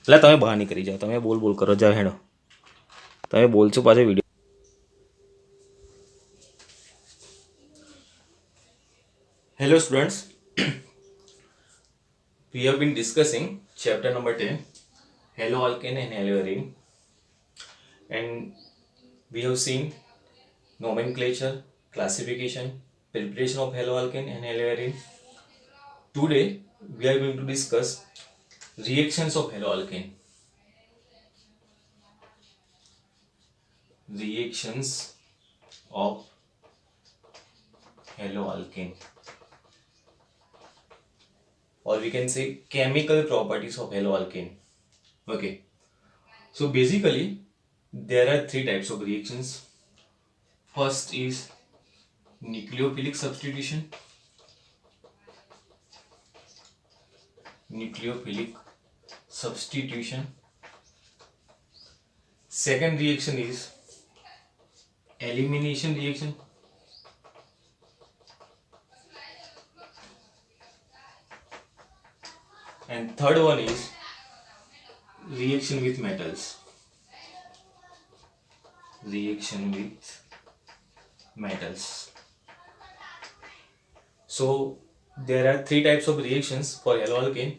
એટલે તમે બહાર નીકળી જાઓ, તમે બોલ કરો, જાઓ હેડો, તમે બોલશો પાછો video. Hello students, we have been discussing chapter number 10, haloalkane and haloarine, and we have seen nomenclature, classification, preparation of haloalkane and haloarine. Today we are going to discuss reactions of haloalkane. Reactions of haloalkane, or we can say chemical properties of haloalkane. Okay, so basically there are three types of reactions. First is nucleophilic substitution. Second reaction is elimination reaction. And third one is reaction with metals. So there are three types of reactions for haloalkane: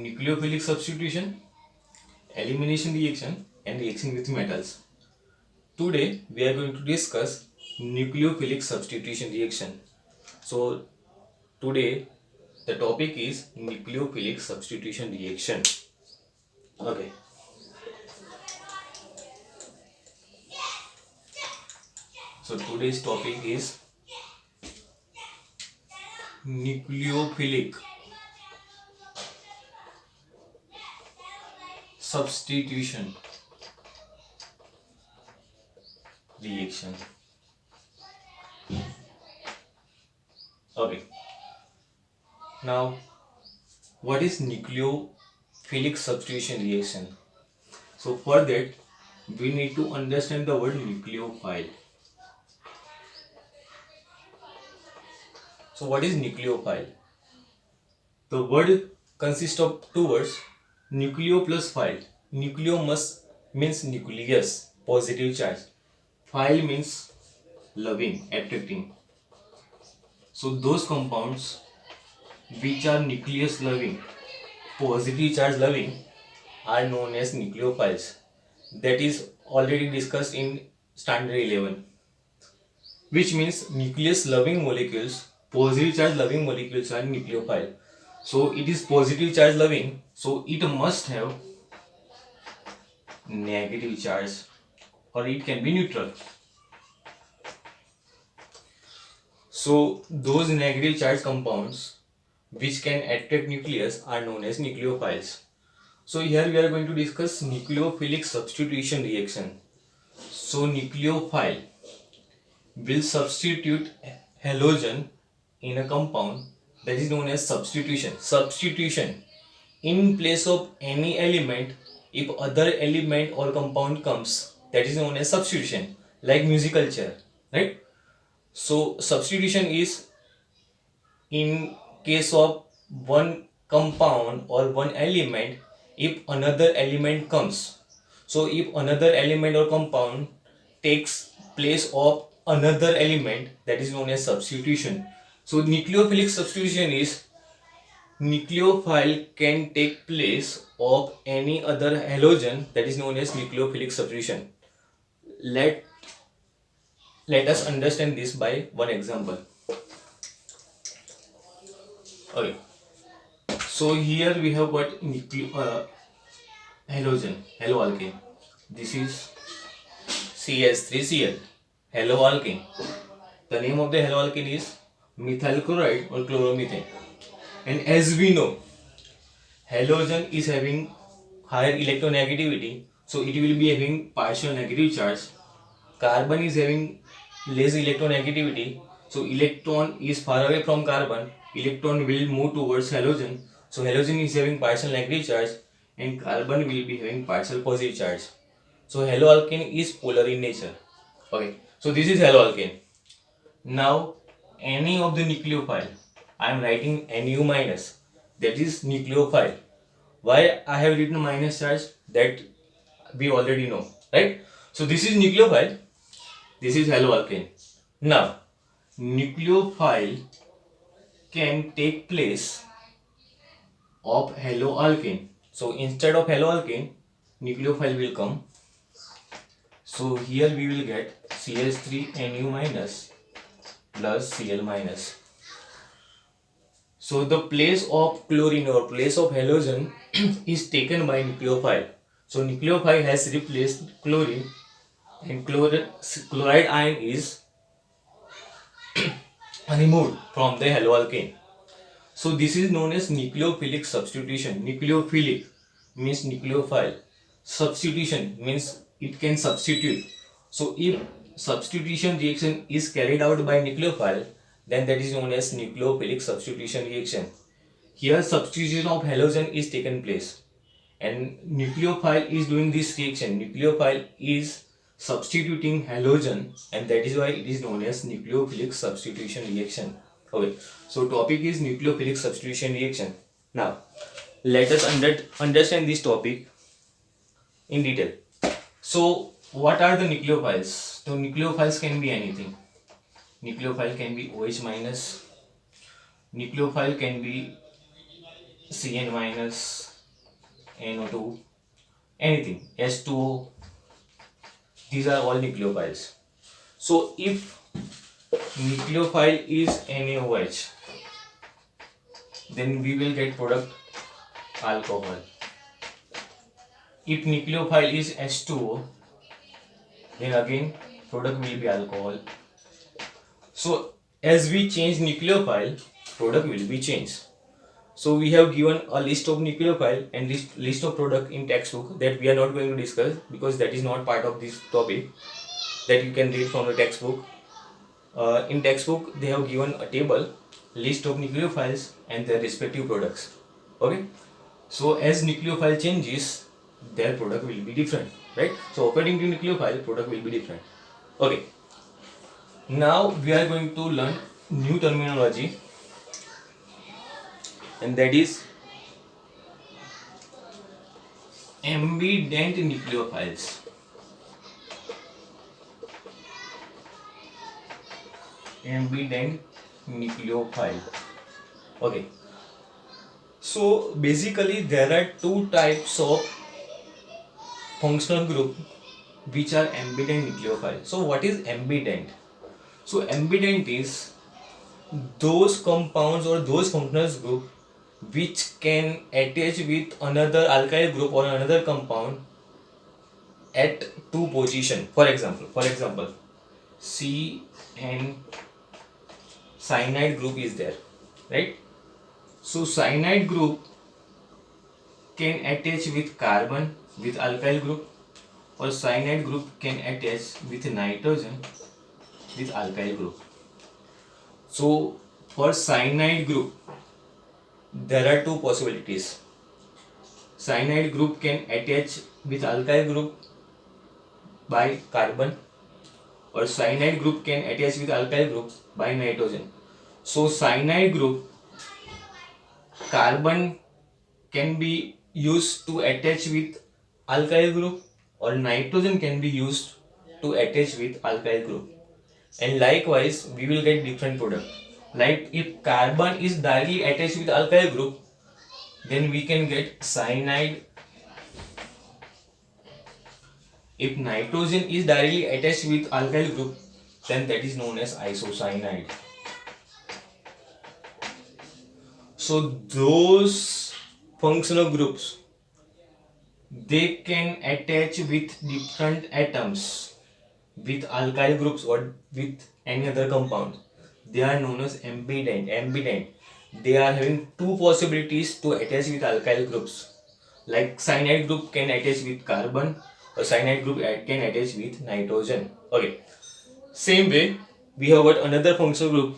nucleophilic substitution, elimination reaction, and reaction with metals. Today we are going to discuss nucleophilic substitution reaction. So today the topic is nucleophilic substitution reaction. Okay. So today's topic is nucleophilic substitution reaction. Okay. Now, what is nucleophilic substitution reaction? So for that, we need to understand the word nucleophile. So what is nucleophile? The word consists of two words, nucleo plus phile. Nucleo means nucleus, positive charge. Phile means loving, attracting. So those compounds which are nucleus loving, positive charge loving, are known as nucleophiles. That is already discussed in standard 11, which means nucleus loving molecules, positive charge loving molecules are nucleophile. So it is positive charge loving, so it must have negative charge, or it can be neutral. So those negative charge compounds which can attract nucleus are known as nucleophiles. So here we are going to discuss nucleophilic substitution reaction. So nucleophile will substitute halogen in a compound, that is known as substitution. Substitution in place of any element, if other element or compound comes, that is known as substitution, like musical chair, right? So substitution is in case of one compound or one element, if another element comes. So if another element or compound takes place of another element, that is known as substitution. So nucleophilic substitution is nucleophile can take place of any other halogen, that is known as nucleophilic substitution. Let us understand this by one example. Okay. So here we have got haloalkane. This is CH3Cl, haloalkane. The name of the haloalkane is methyl chloride or chloromethane. And as we know, halogen is having higher electronegativity, so it will be having partial negative charge. Carbon is having less electronegativity, so electron is far away from carbon, electron will move towards halogen, so halogen is having partial negative charge and carbon will be having partial positive charge. So haloalkane is polar in nature. Okay, So this is haloalkane. Now any of the nucleophile, I am writing Nu minus, that is nucleophile. Why I have written minus charge, that we already know, right? So this is nucleophile, this is haloalkane. Now nucleophile can take place of haloalkane. So instead of haloalkane, nucleophile will come. So here we will get CH3Nu minus plus Cl minus. So the place of chlorine or place of halogen is taken by nucleophile. So nucleophile has replaced chlorine, and chloride ion is removed from the haloalkane. So this is known as nucleophilic substitution. Nucleophilic means nucleophile. Substitution means it can substitute. So if substitution reaction is carried out by nucleophile, then that is known as nucleophilic substitution reaction. Here substitution of halogen is taken place, and nucleophile is doing this reaction. Nucleophile is substituting halogen, and that is why it is known as nucleophilic substitution reaction. Okay, so topic is nucleophilic substitution reaction. Now let us understand this topic in detail. So what are the nucleophiles? So nucleophiles can be anything. Nucleophile can be OH minus, nucleophile can be Cn minus, NO2, anything, H2O. These are all nucleophiles. So if nucleophile is NaOH, then we will get product alcohol. If nucleophile is H2O, then again product will be alcohol. So as we change nucleophile, product will be changed. So we have given a list of nucleophile and list of product in textbook that we are not going to discuss because that is not part of this topic, that you can read from the textbook. In textbook they have given a table, list of nucleophiles and their respective products. Okay, so as nucleophile changes, their product will be different, right? So according to nucleophile, product will be different. Okay, now we are going to learn new terminology, and that is ambident nucleophiles. Ambident nucleophile. Okay, so basically there are two types of functional group which are ambident nucleophile. So what is ambident? So ambident is those compounds or those functional group which can attach with another alkyl group or another compound at two position. For example, C and cyanide group is there, right? So cyanide group can attach with carbon with alkyl group, or cyanide group can attach with nitrogen with alkyl group. So for cyanide group there are two possibilities. Cyanide group can attach with alkyl group by carbon, or cyanide group can attach with alkyl group by nitrogen. So cyanide group, carbon can be used to attach with alkyl group, or nitrogen can be used to attach with alkyl group. And likewise we will get different product. Like if carbon is directly attached with alkyl group, then we can get cyanide. If nitrogen is directly attached with alkyl group, then that is known as isocyanide. So those functional groups, they can attach with different atoms with alkyl groups or with any other compound. They are known as ambident. They are having two possibilities to attach with alkyl groups. Like cyanide group can attach with carbon, or cyanide group can attach with nitrogen. Okay. Same way, we have got another functional group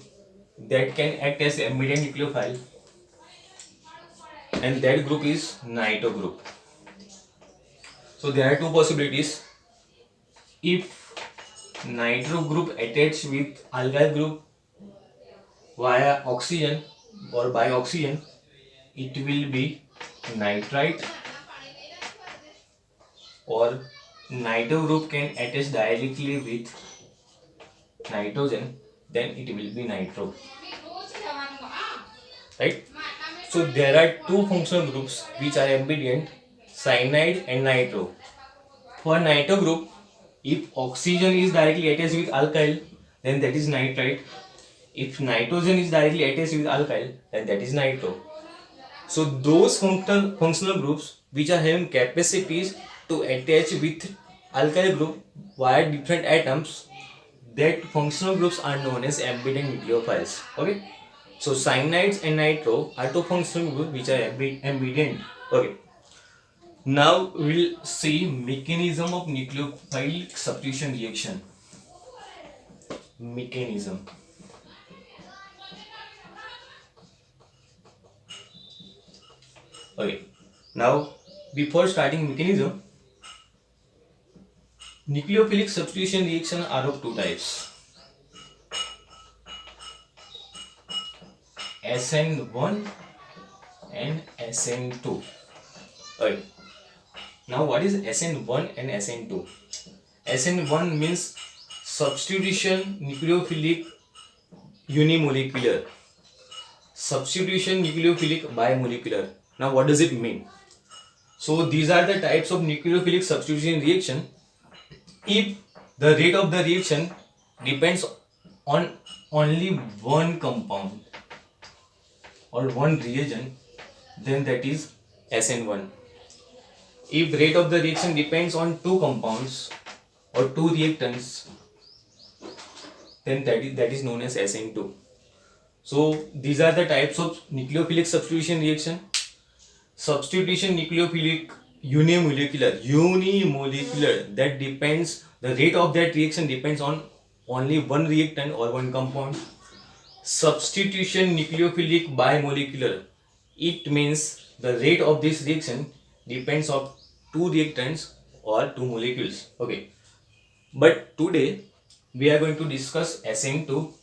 that can act as ambident nucleophile, and that group is nitro group. So there are two possibilities. If nitro group attached with alkyl group via oxygen or by oxygen, it will be nitrite, or nitro group can attach dialectically with nitrogen, then it will be nitro, right? So there are two functional groups which are ambient, cyanide and nitro. For nitro group, if oxygen is directly attached with alkyl, then that is nitrite. If nitrogen is directly attached with alkyl, then that is nitro. So those functional groups which are having capacities to attach with alkyl group via different atoms, that functional groups are known as ambient nucleophiles. Okay. So cyanides and nitro are two functional groups which are ambient. Okay. Now we'll see mechanism of nucleophile substitution reaction. Mechanism. Okay. Now before starting mechanism, nucleophilic substitution reaction are of two types. SN1 and SN2. Okay. Now what is SN1 and SN2? SN1 means substitution nucleophilic unimolecular. Substitution nucleophilic bimolecular. Now what does it mean? So these are the types of nucleophilic substitution reaction. If the rate of the reaction depends on only one compound or one reagent, then that is SN1. If rate of the reaction depends on two compounds or two reactants, then that is known as SN2. So these are the types of nucleophilic substitution reaction. Substitution nucleophilic unimolecular, that depends, the rate of that reaction depends on only one reactant or one compound. Substitution nucleophilic bimolecular, it means the rate of this reaction depends on two reactants or two molecules. Okay, but today we are going to discuss SN2.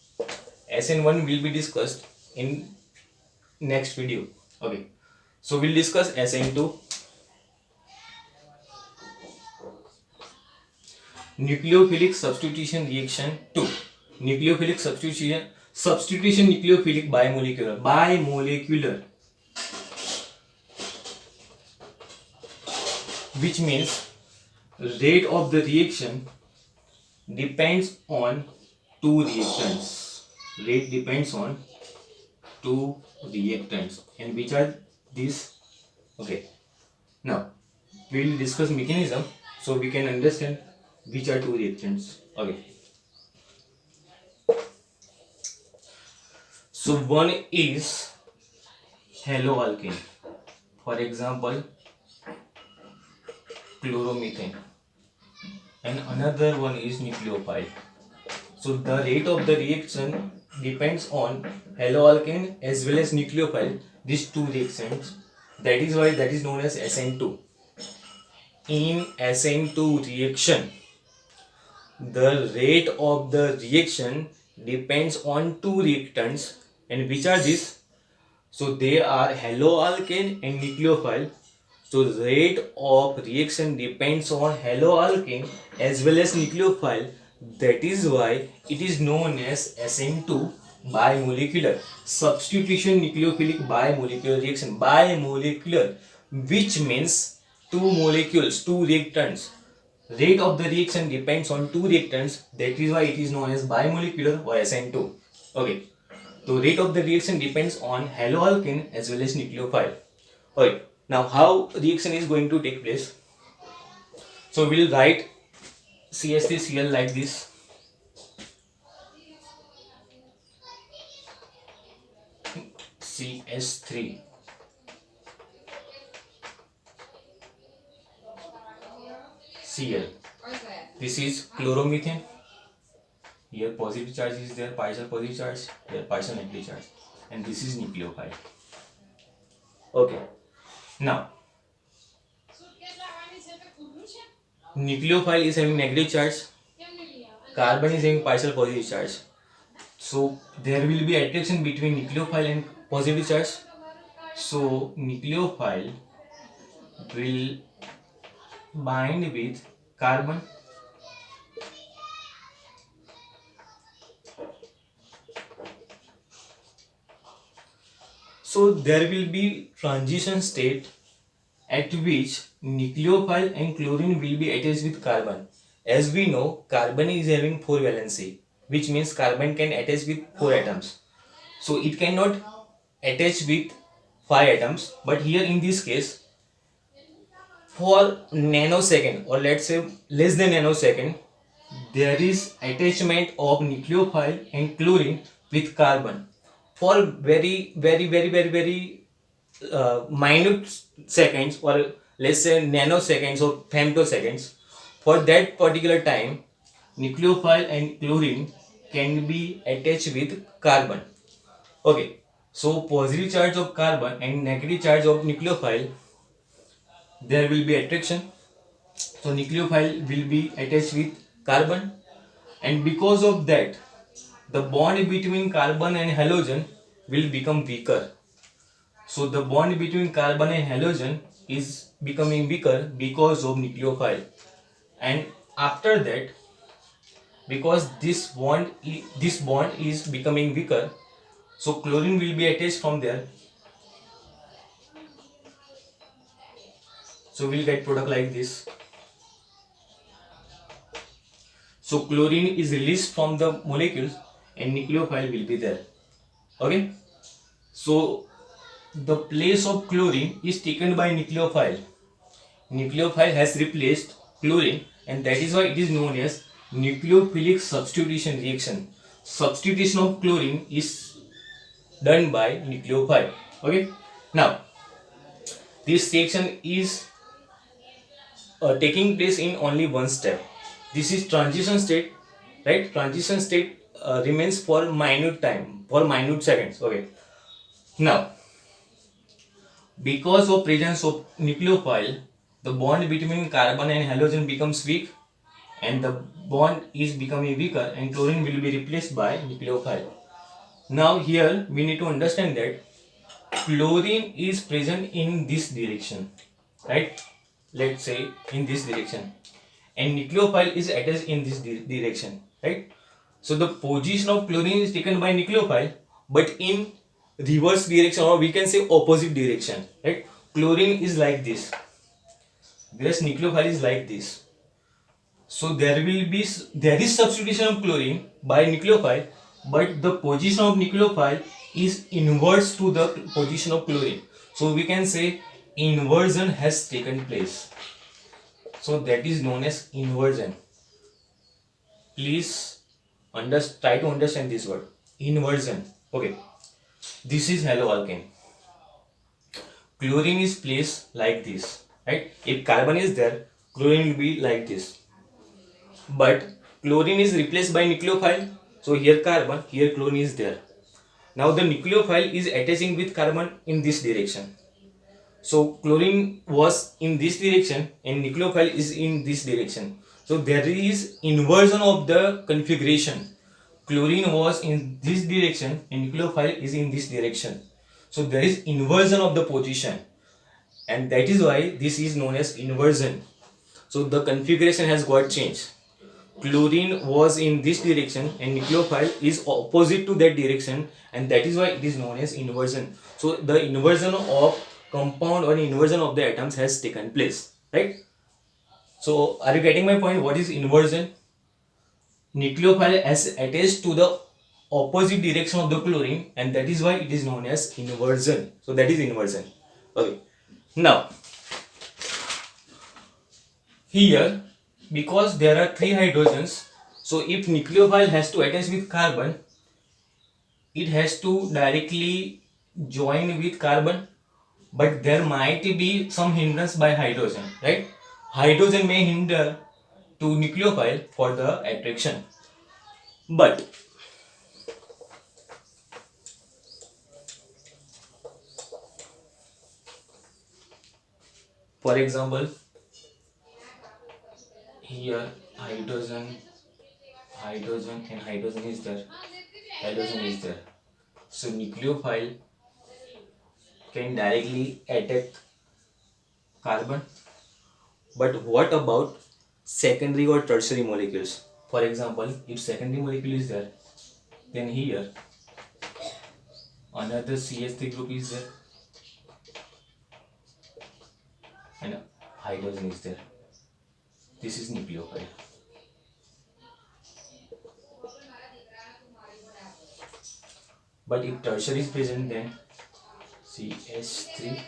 SN1 will be discussed in next video. Okay, so we'll discuss SN2. Nucleophilic substitution reaction 2. Nucleophilic substitution nucleophilic bimolecular, which means rate of the reaction depends on two reactants. Rate depends on two reactants, and which are these? Okay, now we will discuss mechanism so we can understand which are two reactants. Okay, so one is haloalkane, for example chloromethane, and another one is nucleophile. So the rate of the reaction depends on haloalkane as well as nucleophile, these two reactions. That is why that is known as SN2. In SN2 reaction, the rate of the reaction depends on two reactants, and which are these? So they are haloalkane and nucleophile. So rate of reaction depends on haloalkane as well as nucleophile. That is why it is known as SN2 bimolecular. Substitution nucleophilic bimolecular reaction. Bimolecular, which means two molecules, two reactants. Rate of the reaction depends on two reactants. That is why it is known as bimolecular or SN2. Okay. So rate of the reaction depends on haloalkane as well as nucleophile. Okay. Now how reaction is going to take place? So we'll write CH3Cl like this. CH3. Cl. This is chloromethane. Here positive charge is there, partial positive charge, here partial negative charge, and this is nucleophile. Okay. Now, nucleophile is having negative charge, carbon is having partial positive charge. So there will be attraction between nucleophile and positive charge. So nucleophile will bind with carbon. So there will be transition state at which nucleophile and chlorine will be attached with carbon. As we know, carbon is having 4 valency, which means carbon can attach with 4 atoms. So it cannot attach with 5 atoms, but here in this case, for nanosecond or let's say less than nanosecond, there is attachment of nucleophile and chlorine with carbon for very minute seconds, or let's say nanoseconds or femtoseconds. For that particular time, nucleophile and chlorine can be attached with carbon. Okay, so positive charge of carbon and negative charge of nucleophile, there will be attraction. So nucleophile will be attached with carbon, and because of that, the bond between carbon and halogen will become weaker. So the bond between carbon and halogen is becoming weaker because of nucleophile, and after that, because this bond is becoming weaker, so chlorine will be attached from there. So we'll get product like this. So chlorine is released from the molecules and nucleophile will be there. Okay. So the place of chlorine is taken by nucleophile. Nucleophile has replaced chlorine, and that is why it is known as nucleophilic substitution reaction. Substitution of chlorine is done by nucleophile. Okay. Now this reaction is taking place in only one step. This is transition state, right? Transition state remains for minute time, for minute seconds. Okay. Now, because of presence of nucleophile, the bond between carbon and halogen becomes weak, and the bond is becoming weaker, and chlorine will be replaced by nucleophile. Now here we need to understand that chlorine is present in this direction, right? Let's say in this direction, and nucleophile is attached in this direction, right? So the position of chlorine is taken by nucleophile, but in reverse direction, or we can say opposite direction, right? Chlorine is like this, whereas nucleophile is like this. So there is substitution of chlorine by nucleophile, but the position of nucleophile is inverse to the position of chlorine. So we can say inversion has taken place. So that is known as inversion. Please try to understand this word, inversion. Okay, this is haloalkane. Chlorine is placed like this, right? If carbon is there, chlorine will be like this. But chlorine is replaced by nucleophile. So here carbon, here chlorine is there. Now the nucleophile is attaching with carbon in this direction. So chlorine was in this direction and nucleophile is in this direction. So there is inversion of the configuration. Chlorine was in this direction and nucleophile is in this direction. So there is inversion of the position, and that is why this is known as inversion. So the configuration has got changed. Chlorine was in this direction and nucleophile is opposite to that direction, and that is why it is known as inversion. So the inversion of compound or inversion of the atoms has taken place, right? So are you getting my point? What is inversion? Nucleophile is attached to the opposite direction of the chlorine, and that is why it is known as inversion. So that is inversion. Okay. Now here, because there are 3 hydrogens, so if nucleophile has to attach with carbon, it has to directly join with carbon, but there might be some hindrance by hydrogen, right? Hydrogen may hinder to nucleophile for the attraction. But for example, here hydrogen, hydrogen and hydrogen is there, hydrogen is there. So nucleophile can directly attack carbon. But what about secondary or tertiary molecules? For example, if secondary molecule is there, then here another CH3 group is there and hydrogen is there. This is nucleophile. But if tertiary is present, then CH3,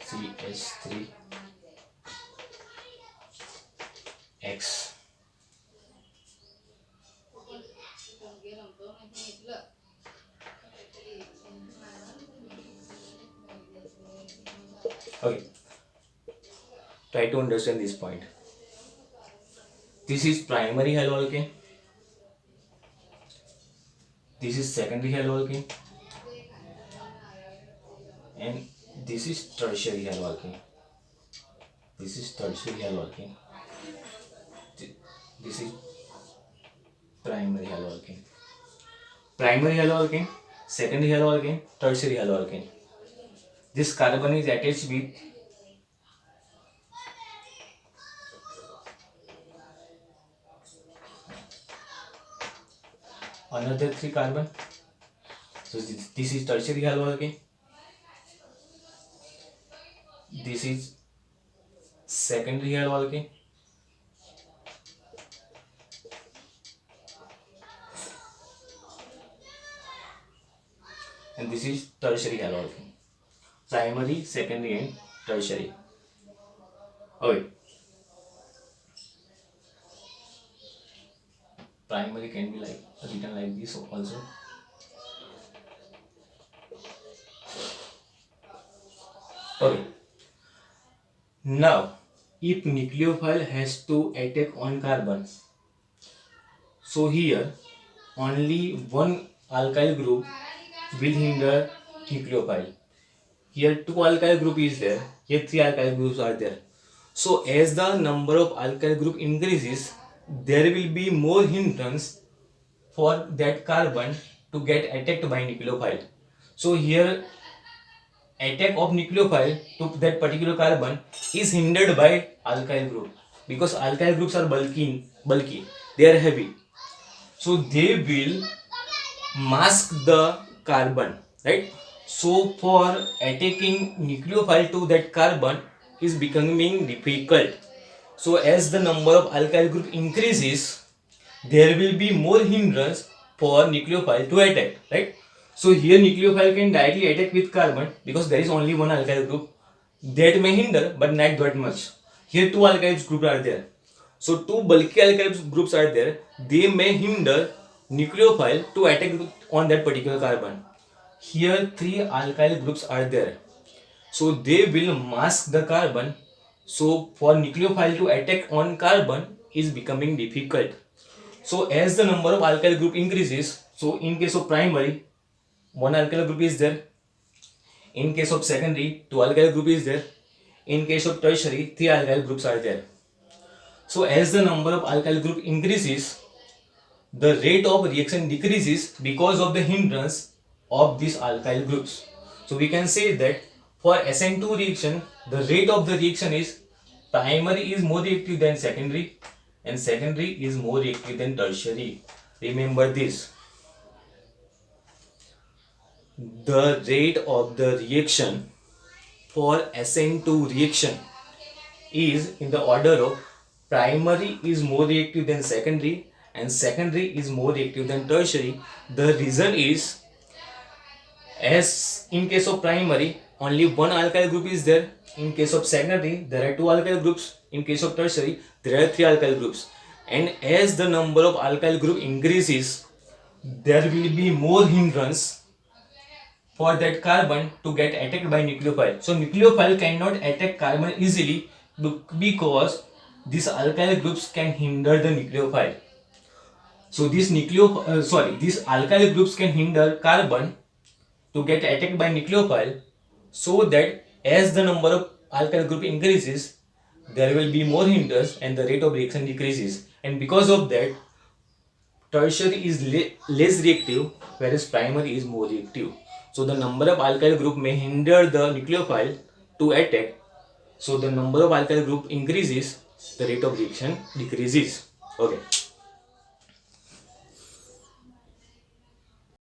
CH3, X. Okay, try to understand this point. This is primary haloalkane. This is secondary haloalkane. And this is tertiary haloalkane. This is tertiary haloalkane. This is primary haloalkane. Primary haloalkane, secondary haloalkane, tertiary haloalkane. This carbon is attached with another 3 carbon. So this is tertiary haloalkane. This is secondary haloalkane. And this is tertiary haloalkane. Primary, secondary and tertiary. Okay. Primary can be like written like this also. Okay. Now, if nucleophile has to attack on carbon, so here only one alkyl group will hinder nucleophile. Here 2 alkyl group is there. Here 3 alkyl groups are there. So as the number of alkyl group increases, there will be more hindrance for that carbon to get attacked by nucleophile. So here attack of nucleophile to that particular carbon is hindered by alkyl group, because alkyl groups are bulky, they are heavy. So they will mask the carbon, right? So for attacking nucleophile to that carbon is becoming difficult. So as the number of alkyl group increases, there will be more hindrance for nucleophile to attack, right? So here nucleophile can directly attack with carbon because there is only one alkyl group that may hinder, but not that much. Here 2 alkyl groups are there. So 2 bulky alkyl groups are there. They may hinder nucleophile to attack on that particular carbon. Here 3 alkyl groups are there. So they will mask the carbon. So for nucleophile to attack on carbon is becoming difficult. So as the number of alkyl group increases, so in case of primary, 1 alkyl group is there. In case of secondary, 2 alkyl group is there. In case of tertiary, 3 alkyl groups are there. So as the number of alkyl group increases, the rate of reaction decreases because of the hindrance of these alkyl groups. So we can say that for SN2 reaction, the rate of the reaction is primary is more reactive than secondary and secondary is more reactive than tertiary. Remember this. The rate of the reaction for SN2 reaction is in the order of primary is more reactive than secondary and secondary is more reactive than tertiary. The reason is, as in case of primary only 1 alkyl group is there, in case of secondary there are 2 alkyl groups, in case of tertiary there are 3 alkyl groups, and as the number of alkyl group increases, there will be more hindrance for that carbon to get attacked by nucleophile. So nucleophile cannot attack carbon easily because these alkyl groups can hinder the nucleophile. So these alkyl groups can hinder carbon to get attacked by nucleophile, so that as the number of alkyl group increases, there will be more hinders and the rate of reaction decreases, and because of that tertiary is less reactive whereas primary is more reactive. So the number of alkyl group may hinder the nucleophile to attack. So the number of alkyl group increases, the rate of reaction decreases. Okay.